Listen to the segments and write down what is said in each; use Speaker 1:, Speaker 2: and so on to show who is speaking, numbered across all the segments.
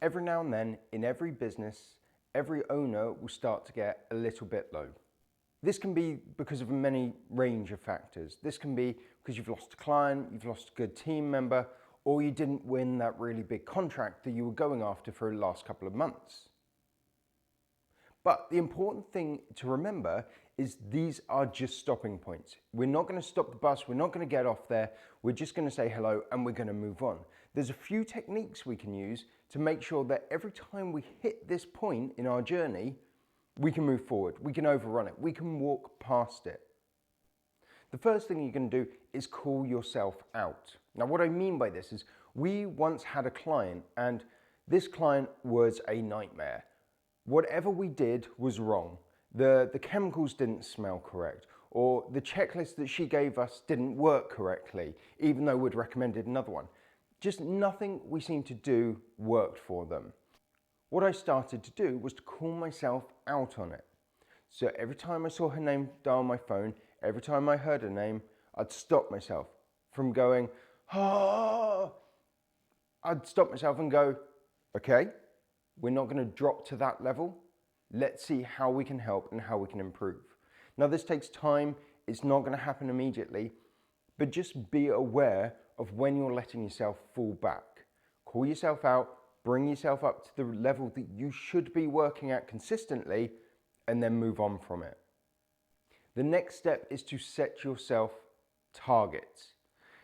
Speaker 1: Every now and then, in every business, every owner will start to get a little bit low. This can be because of a many range of factors. This can be because you've lost a client, you've lost a good team member, or you didn't win that really big contract that you were going after for the last couple of months. But the important thing to remember is these are just stopping points. We're not going to stop the bus, we're not going to get off there, we're just going to say hello and we're going to move on. There's a few techniques we can use to make sure that every time we hit this point in our journey, we can move forward, we can overrun it, we can walk past it. The first thing you can do is call yourself out. Now what I mean by this is we once had a client and this client was a nightmare. Whatever we did was wrong. The chemicals didn't smell correct, or the checklist that she gave us didn't work correctly, even though we'd recommended another one. Just nothing we seemed to do worked for them. What I started to do was to call myself out on it. So every time I saw her name dial on my phone, every time I heard her name, I'd stop myself from going, ah. I'd stop myself and go, okay, we're not going to drop to that level. Let's see how we can help and how we can improve. Now this takes time, it's not going to happen immediately, but just be aware of when you're letting yourself fall back. Call yourself out, bring yourself up to the level that you should be working at consistently, and then move on from it. The next step is to set yourself targets.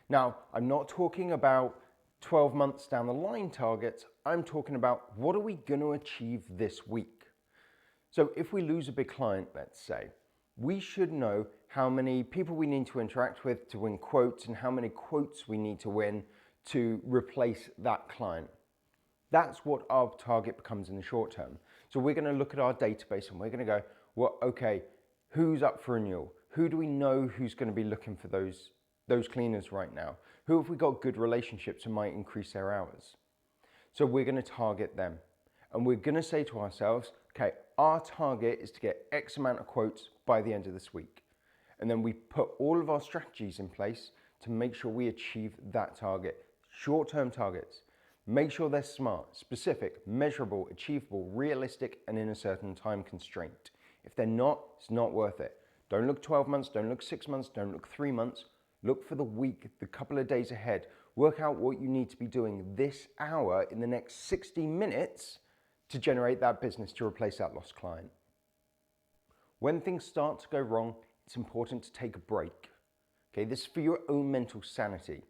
Speaker 1: Now, I'm not talking about 12 months down the line targets, I'm talking about what are we going to achieve this week. So if we lose a big client, let's say, we should know how many people we need to interact with to win quotes and how many quotes we need to win to replace that client. That's what our target becomes in the short term. So we're going to look at our database and we're going to go, well, okay, who's up for renewal? Who do we know who's going to be looking for those cleaners right now? Who have we got good relationships and might increase their hours? So we're going to target them. And we're going to say to ourselves, okay, our target is to get X amount of quotes by the end of this week. And then we put all of our strategies in place to make sure we achieve that target. Short-term targets. Make sure they're smart, specific, measurable, achievable, realistic, and in a certain time constraint. If they're not, it's not worth it. Don't look 12 months, don't look 6 months, don't look 3 months. Look for the week, the couple of days ahead. Work out what you need to be doing this hour in the next 60 minutes to generate that business to replace that lost client. When things start to go wrong, it's important to take a break. Okay, this is for your own mental sanity.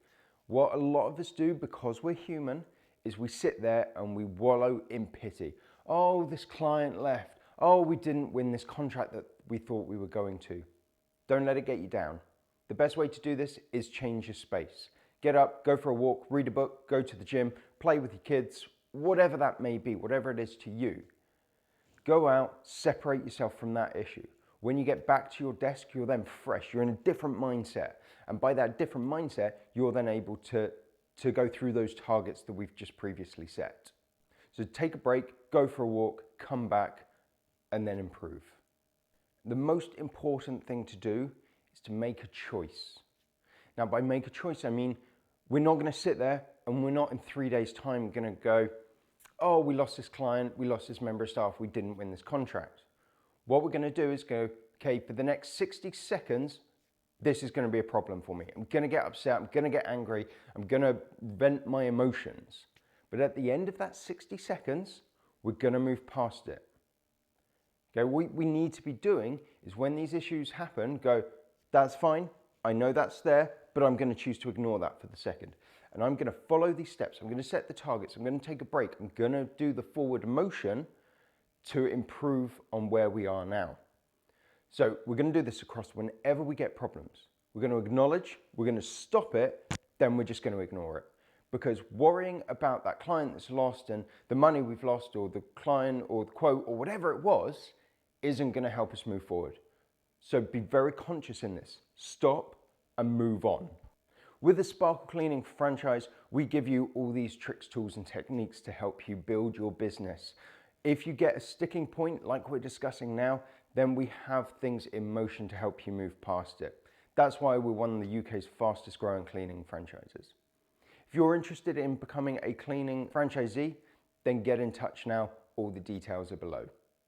Speaker 1: What a lot of us do, because we're human, is we sit there and we wallow in pity. Oh, this client left. Oh, we didn't win this contract that we thought we were going to. Don't let it get you down. The best way to do this is change your space. Get up, go for a walk, read a book, go to the gym, play with your kids, whatever that may be, whatever it is to you. Go out, separate yourself from that issue. When you get back to your desk, you're then fresh, you're in a different mindset. And by that different mindset, you're then able to go through those targets that we've just previously set. So take a break, go for a walk, come back, and then improve. The most important thing to do is to make a choice. Now, by make a choice, I mean, we're not going to sit there and we're not in 3 days' time going to go, oh, we lost this client, we lost this member of staff, we didn't win this contract. What we're going to do is go, okay, for the next 60 seconds, this is going to be a problem for me. I'm going to get upset, I'm going to get angry, I'm going to vent my emotions. But at the end of that 60 seconds, we're going to move past it. Okay, what we need to be doing is when these issues happen, go, that's fine, I know that's there, but I'm going to choose to ignore that for the second. And I'm going to follow these steps, I'm going to set the targets, I'm going to take a break, I'm going to do the forward motion to improve on where we are now. So we're going to do this across whenever we get problems. We're going to acknowledge, we're going to stop it, then we're just going to ignore it. Because worrying about that client that's lost and the money we've lost or the client or the quote or whatever it was isn't going to help us move forward. So be very conscious in this. Stop and move on. With the Sparkle Cleaning franchise, we give you all these tricks, tools and techniques to help you build your business. If you get a sticking point like we're discussing now, then we have things in motion to help you move past it. That's why we're one of the UK's fastest growing cleaning franchises. If you're interested in becoming a cleaning franchisee, then get in touch now. All the details are below.